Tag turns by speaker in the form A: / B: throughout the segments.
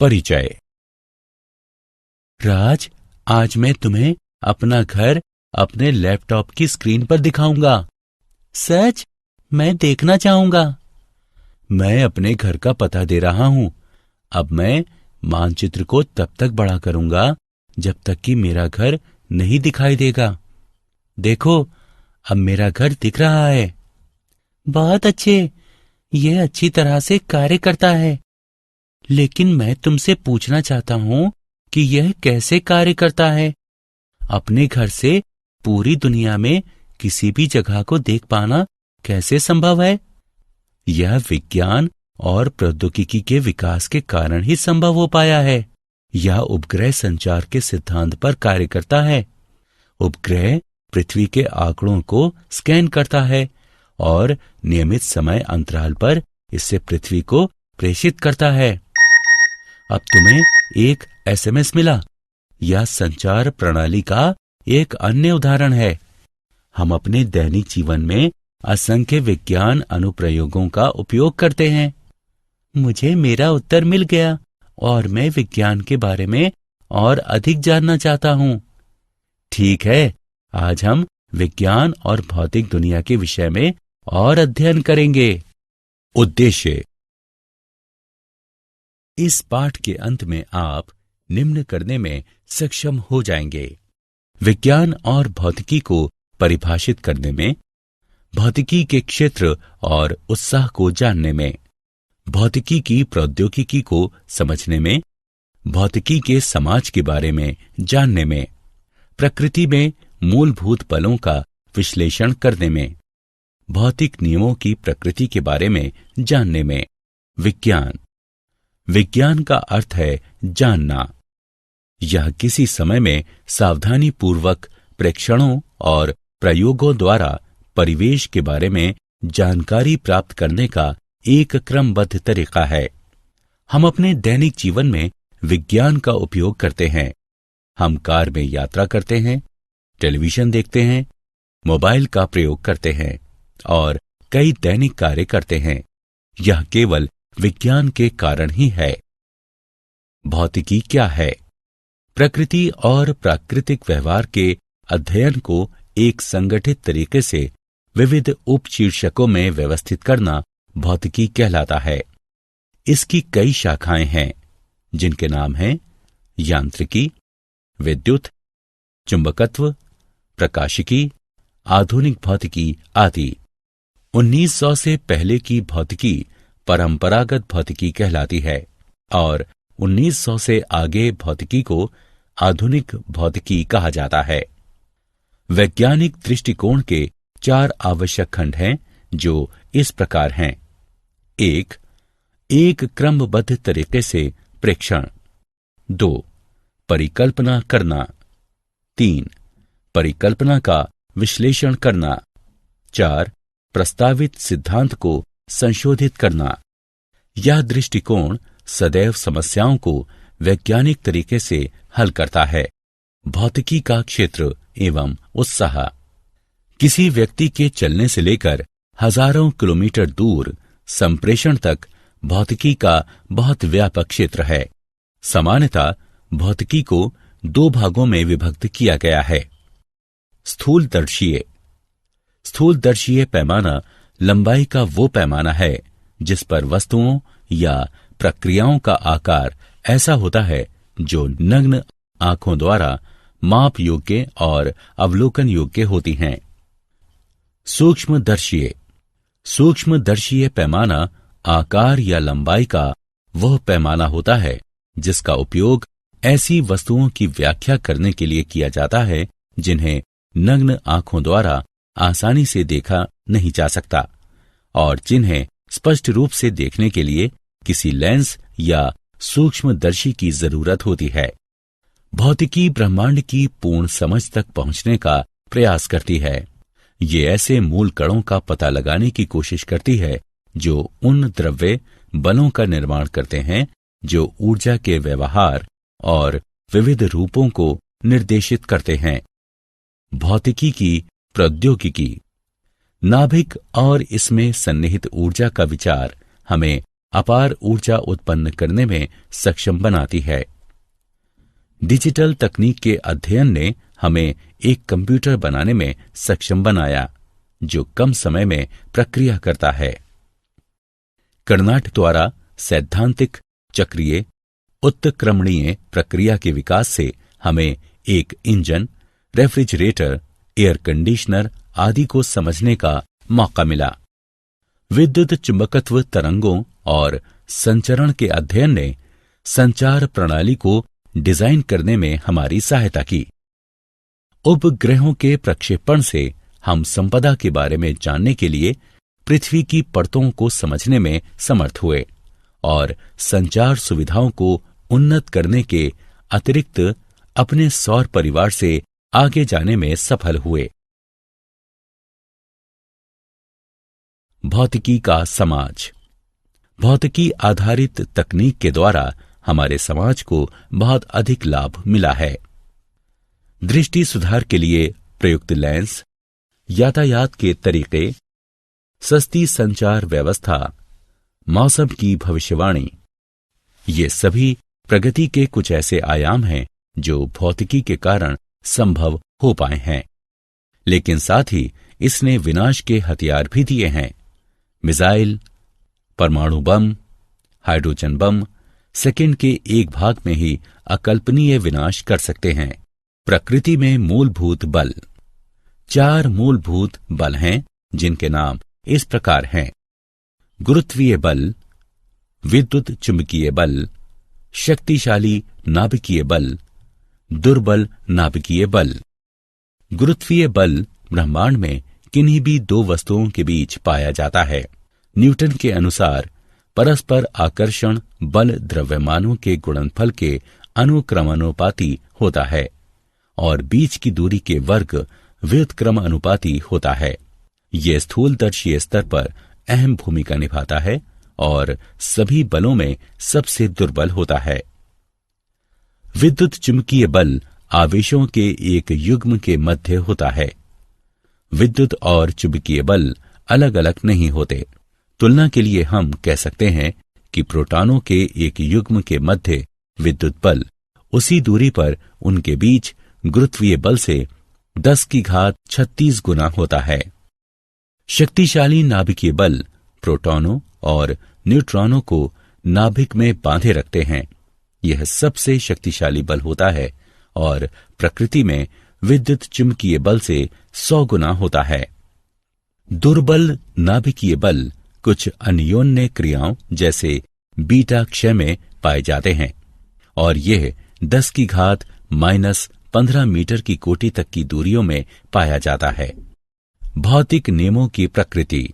A: परिचय। राज, आज मैं तुम्हें अपना घर अपने लैपटॉप की स्क्रीन पर दिखाऊंगा। सच? मैं देखना चाहूंगा। मैं अपने घर का पता दे रहा हूं। अब मैं मानचित्र को तब तक बड़ा करूंगा जब तक कि मेरा घर नहीं दिखाई देगा। देखो, अब मेरा घर दिख रहा है। बहुत अच्छे, यह अच्छी तरह से कार्य करता है। लेकिन मैं तुमसे पूछना चाहता हूं कि यह कैसे कार्य करता है। अपने घर से पूरी दुनिया में किसी भी जगह को देख पाना कैसे संभव है? यह विज्ञान और प्रौद्योगिकी के विकास के कारण ही संभव हो पाया है। यह उपग्रह संचार के सिद्धांत पर कार्य करता है। उपग्रह पृथ्वी के आंकड़ों को स्कैन करता है और नियमित समय अंतराल पर इससे पृथ्वी को प्रेषित करता है। अब तुम्हें एक एसएमएस मिला। यह संचार प्रणाली का एक अन्य उदाहरण है। हम अपने दैनिक जीवन में असंख्य विज्ञान अनुप्रयोगों का उपयोग करते हैं। मुझे मेरा उत्तर मिल गया और मैं विज्ञान के बारे में और अधिक जानना चाहता हूं। ठीक है, आज हम विज्ञान और भौतिक दुनिया के विषय में और अध्ययन करेंगे। उद्देश्य। इस पाठ के अंत में आप निम्न करने में सक्षम हो जाएंगे: विज्ञान और भौतिकी को परिभाषित करने में, भौतिकी के क्षेत्र और उत्साह को जानने में, भौतिकी की प्रौद्योगिकी को समझने में, भौतिकी के समाज के बारे में जानने में, प्रकृति में मूलभूत बलों का विश्लेषण करने में, भौतिक नियमों की प्रकृति के बारे में जानने में। विज्ञान। विज्ञान का अर्थ है जानना। यह किसी समय में सावधानी पूर्वक प्रेक्षणों और प्रयोगों द्वारा परिवेश के बारे में जानकारी प्राप्त करने का एक क्रमबद्ध तरीका है। हम अपने दैनिक जीवन में विज्ञान का उपयोग करते हैं। हम कार में यात्रा करते हैं, टेलीविजन देखते हैं, मोबाइल का प्रयोग करते हैं और कई दैनिक कार्य करते हैं। यह केवल विज्ञान के कारण ही है। भौतिकी क्या है? प्रकृति और प्राकृतिक व्यवहार के अध्ययन को एक संगठित तरीके से विविध उपशीर्षकों में व्यवस्थित करना भौतिकी कहलाता है। इसकी कई शाखाएं हैं, जिनके नाम हैं यांत्रिकी, विद्युत, चुंबकत्व, प्रकाशिकी, आधुनिक भौतिकी आदि। 1900 से पहले की भौतिकी परंपरागत भौतिकी कहलाती है और 1900 से आगे भौतिकी को आधुनिक भौतिकी कहा जाता है। वैज्ञानिक दृष्टिकोण के 4 आवश्यक खंड हैं, जो इस प्रकार हैं: एक क्रमबद्ध तरीके से प्रेक्षण। 2 परिकल्पना करना। 3 परिकल्पना का विश्लेषण करना। 4 प्रस्तावित सिद्धांत को संशोधित करना। यह दृष्टिकोण सदैव समस्याओं को वैज्ञानिक तरीके से हल करता है। भौतिकी का क्षेत्र एवं उत्साह। किसी व्यक्ति के चलने से लेकर हजारों किलोमीटर दूर संप्रेषण तक भौतिकी का बहुत व्यापक क्षेत्र है। सामान्यतः भौतिकी को 2 भागों में विभक्त किया गया है: स्थूलदर्शीय। स्थूलदर्शीय पैमाना लंबाई का वो पैमाना है जिस पर वस्तुओं या प्रक्रियाओं का आकार ऐसा होता है जो नग्न आंखों द्वारा माप योग्य और अवलोकन योग्य होती हैं। सूक्ष्मदर्शीय। सूक्ष्मदर्शीय पैमाना आकार या लंबाई का वह पैमाना होता है जिसका उपयोग ऐसी वस्तुओं की व्याख्या करने के लिए किया जाता है जिन्हें नग्न आंखों द्वारा आसानी से देखा नहीं जा सकता और जिन्हें स्पष्ट रूप से देखने के लिए किसी लेंस या सूक्ष्मदर्शी की जरूरत होती है। भौतिकी ब्रह्मांड की पूर्ण समझ तक पहुंचने का प्रयास करती है। ये ऐसे मूल कणों का पता लगाने की कोशिश करती है जो उन द्रव्य बलों का निर्माण करते हैं जो ऊर्जा के व्यवहार और विविध रूपों को निर्देशित करते हैं। भौतिकी की प्रौद्योगिकी। नाभिक और इसमें सन्निहित ऊर्जा का विचार हमें अपार ऊर्जा उत्पन्न करने में सक्षम बनाती है। डिजिटल तकनीक के अध्ययन ने हमें एक कंप्यूटर बनाने में सक्षम बनाया जो कम समय में प्रक्रिया करता है। कर्नाट द्वारा सैद्धांतिक चक्रीय उत्क्रमणीय प्रक्रिया के विकास से हमें एक इंजन, रेफ्रिजरेटर, एयर कंडीशनर आदि को समझने का मौका मिला। विद्युत चुंबकत्व तरंगों और संचरण के अध्ययन ने संचार प्रणाली को डिजाइन करने में हमारी सहायता की। उपग्रहों के प्रक्षेपण से हम संपदा के बारे में जानने के लिए पृथ्वी की परतों को समझने में समर्थ हुए और संचार सुविधाओं को उन्नत करने के अतिरिक्त अपने सौर परिवार से आगे जाने में सफल हुए। भौतिकी का समाज। भौतिकी आधारित तकनीक के द्वारा हमारे समाज को बहुत अधिक लाभ मिला है। दृष्टि सुधार के लिए प्रयुक्त लेंस, यातायात के तरीके, सस्ती संचार व्यवस्था, मौसम की भविष्यवाणी, ये सभी प्रगति के कुछ ऐसे आयाम हैं जो भौतिकी के कारण संभव हो पाए हैं। लेकिन साथ ही इसने विनाश के हथियार भी दिए हैं। मिसाइल, परमाणु बम, हाइड्रोजन बम सेकंड के एक भाग में ही अकल्पनीय विनाश कर सकते हैं। प्रकृति में मूलभूत बल। 4 मूलभूत बल हैं जिनके नाम इस प्रकार हैं: गुरुत्वीय बल, विद्युत चुंबकीय बल, शक्तिशाली नाभिकीय बल, दुर्बल नाभिकीय बल। गुरुत्वीय बल ब्रह्मांड में किन्हीं भी 2 वस्तुओं के बीच पाया जाता है। न्यूटन के अनुसार परस्पर आकर्षण बल द्रव्यमानों के गुणनफल के अनुक्रमानुपाती होता है और बीच की दूरी के वर्ग व्युत्क्रमानुपाती होता है। यह स्थूलदर्शी स्तर पर अहम भूमिका निभाता है और सभी बलों में सबसे दुर्बल होता है। विद्युत चुंबकीय बल आवेशों के एक युग्म के मध्य होता है। विद्युत और चुंबकीय बल अलग अलग नहीं होते। तुलना के लिए हम कह सकते हैं कि प्रोटॉनों के एक युग्म के मध्य विद्युत बल उसी दूरी पर उनके बीच गुरुत्वीय बल से 10⁻36 गुना होता है। शक्तिशाली नाभिकीय बल प्रोटॉनों और न्यूट्रॉनों को नाभिक में बांधे रखते हैं। यह सबसे शक्तिशाली बल होता है और प्रकृति में विद्युत चुंबकीय बल से 100 गुना होता है। दुर्बल नाभिकीय बल कुछ अन्योन्य क्रियाओं जैसे बीटा क्षय में पाए जाते हैं और यह 10⁻⁻15 मीटर की कोटि तक की दूरियों में पाया जाता है। भौतिक नियमों की प्रकृति।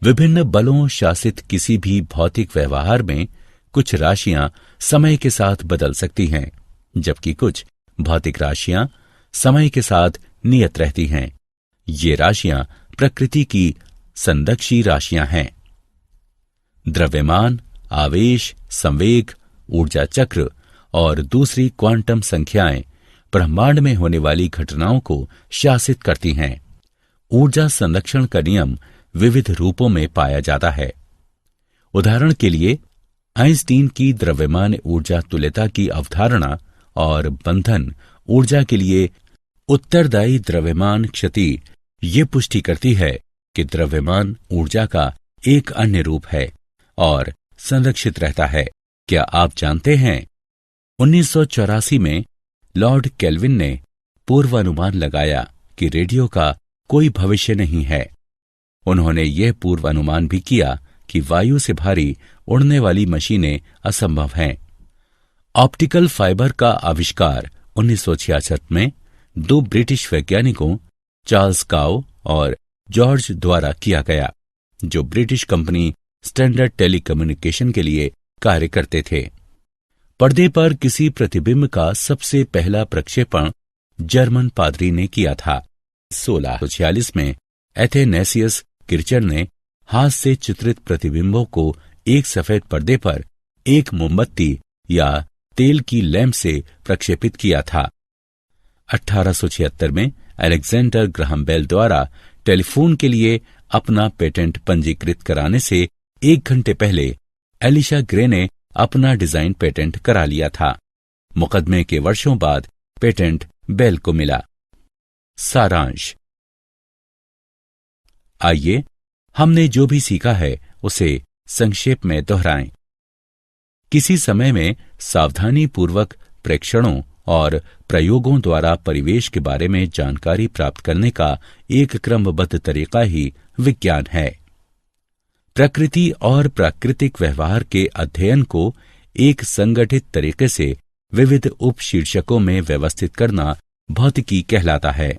A: विभिन्न बलों शासित किसी भी भौतिक व्यवहार में कुछ राशियां समय के साथ बदल सकती हैं, जबकि कुछ भौतिक राशियां समय के साथ नियत रहती हैं। ये राशियां प्रकृति की संदक्षी राशियां हैं। द्रव्यमान, आवेश, संवेग, ऊर्जा चक्र और दूसरी क्वांटम संख्याएं ब्रह्मांड में होने वाली घटनाओं को शासित करती हैं। ऊर्जा संरक्षण का नियम विविध रूपों में पाया जाता है। उदाहरण के लिए आइंस्टीन की द्रव्यमान ऊर्जा तुल्यता की अवधारणा और बंधन ऊर्जा के लिए उत्तरदायी द्रव्यमान क्षति ये पुष्टि करती है कि द्रव्यमान ऊर्जा का एक अन्य रूप है और संरक्षित रहता है। क्या आप जानते हैं 1984 में लॉर्ड केल्विन ने पूर्वानुमान लगाया कि रेडियो का कोई भविष्य नहीं है। उन्होंने यह पूर्वानुमान भी किया कि वायु से भारी उड़ने वाली मशीनें असंभव हैं। ऑप्टिकल फाइबर का आविष्कार 1966 में 2 ब्रिटिश वैज्ञानिकों चार्ल्स काउ और जॉर्ज द्वारा किया गया, जो ब्रिटिश कंपनी स्टैंडर्ड टेलीकम्युनिकेशन के लिए कार्य करते थे। पर्दे पर किसी प्रतिबिंब का सबसे पहला प्रक्षेपण जर्मन पादरी ने किया था। 1646 में एथेनेसियस किर्चर ने हाथ से चित्रित प्रतिबिंबों को एक सफेद पर्दे पर एक मोमबत्ती या तेल की लैंप से प्रक्षेपित किया था। 1876 में अलेक्जेंडर ग्राहम बेल द्वारा टेलीफोन के लिए अपना पेटेंट पंजीकृत कराने से 1 घंटे पहले एलिशा ग्रे ने अपना डिजाइन पेटेंट करा लिया था। मुकदमे के वर्षों बाद पेटेंट बेल को मिला। सारांश। आइए हमने जो भी सीखा है उसे संक्षेप में दोहराएं। किसी समय में सावधानी पूर्वक प्रेक्षणों और प्रयोगों द्वारा परिवेश के बारे में जानकारी प्राप्त करने का एक क्रमबद्ध तरीका ही विज्ञान है। प्रकृति और प्राकृतिक व्यवहार के अध्ययन को एक संगठित तरीके से विविध उपशीर्षकों में व्यवस्थित करना भौतिकी कहलाता है।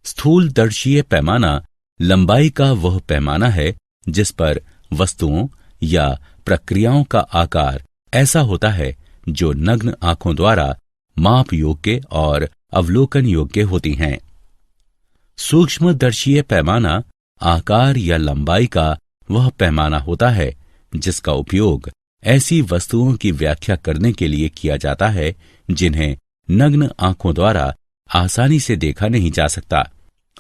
A: स्थूलदर्शीय पैमाना लंबाई का वह पैमाना है जिस पर वस्तुओं या प्रक्रियाओं का आकार ऐसा होता है जो नग्न आंखों द्वारा माप योग्य और अवलोकन योग्य होती हैं। सूक्ष्मदर्शीय पैमाना आकार या लंबाई का वह पैमाना होता है जिसका उपयोग ऐसी वस्तुओं की व्याख्या करने के लिए किया जाता है जिन्हें नग्न आंखों द्वारा आसानी से देखा नहीं जा सकता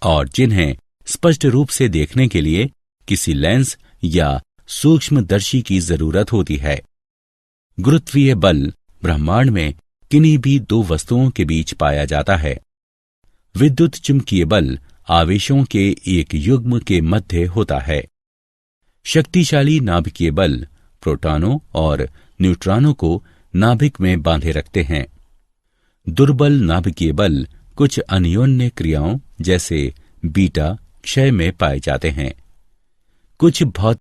A: और जिन्हें स्पष्ट रूप से देखने के लिए किसी लेंस या सूक्ष्मदर्शी की जरूरत होती है। गुरुत्वीय बल ब्रह्मांड में किन्हीं भी दो वस्तुओं के बीच पाया जाता है। विद्युत चुंबकीय बल आवेशों के एक युग्म के मध्य होता है। शक्तिशाली नाभिकीय बल प्रोटॉनों और न्यूट्रॉनों को नाभिक में बांधे रखते हैं। दुर्बल नाभिकीय बल कुछ अन्योन्य क्रियाओं जैसे बीटा क्षय में पाए जाते हैं। कुछ